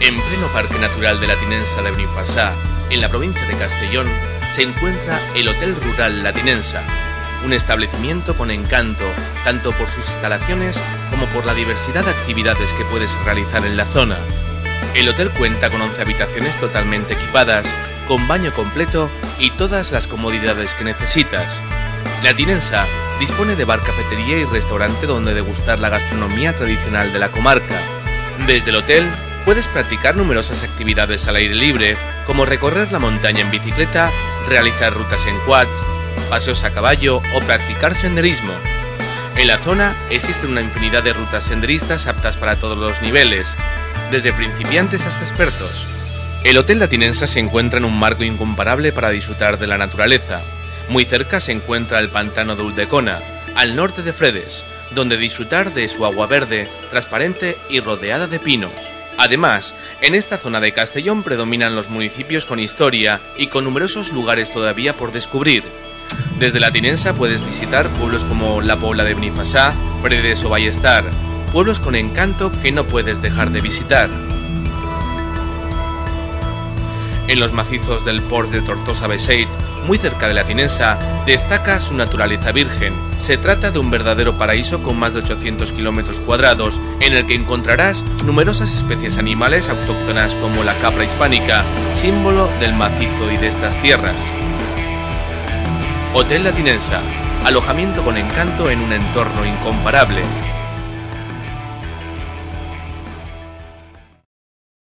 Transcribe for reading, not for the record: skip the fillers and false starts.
En pleno Parque Natural de la Tinensa de Benifassà, en la provincia de Castellón, se encuentra el Hotel Rural La Tinensa, un establecimiento con encanto, tanto por sus instalaciones como por la diversidad de actividades que puedes realizar en la zona. El hotel cuenta con 11 habitaciones totalmente equipadas, con baño completo y todas las comodidades que necesitas. La Tinensa dispone de bar, cafetería y restaurante donde degustar la gastronomía tradicional de la comarca. Desde el hotel puedes practicar numerosas actividades al aire libre, como recorrer la montaña en bicicleta, realizar rutas en quads, paseos a caballo o practicar senderismo. En la zona existe una infinidad de rutas senderistas aptas para todos los niveles, desde principiantes hasta expertos. El Hotel La Tinensa se encuentra en un marco incomparable para disfrutar de la naturaleza. Muy cerca se encuentra el pantano de Ulldecona, al norte de Fredes, donde disfrutar de su agua verde, transparente y rodeada de pinos. Además, en esta zona de Castellón predominan los municipios con historia y con numerosos lugares todavía por descubrir. Desde La Tinensa puedes visitar pueblos como La Pobla de Benifassà, Fredes o Ballestar, pueblos con encanto que no puedes dejar de visitar. En los macizos del Port de Tortosa-Beseit, muy cerca de La Tinensa, destaca su naturaleza virgen. Se trata de un verdadero paraíso con más de 800 kilómetros cuadrados, en el que encontrarás numerosas especies animales autóctonas como la capra hispánica, símbolo del macizo y de estas tierras. Hotel La Tinensa, alojamiento con encanto en un entorno incomparable.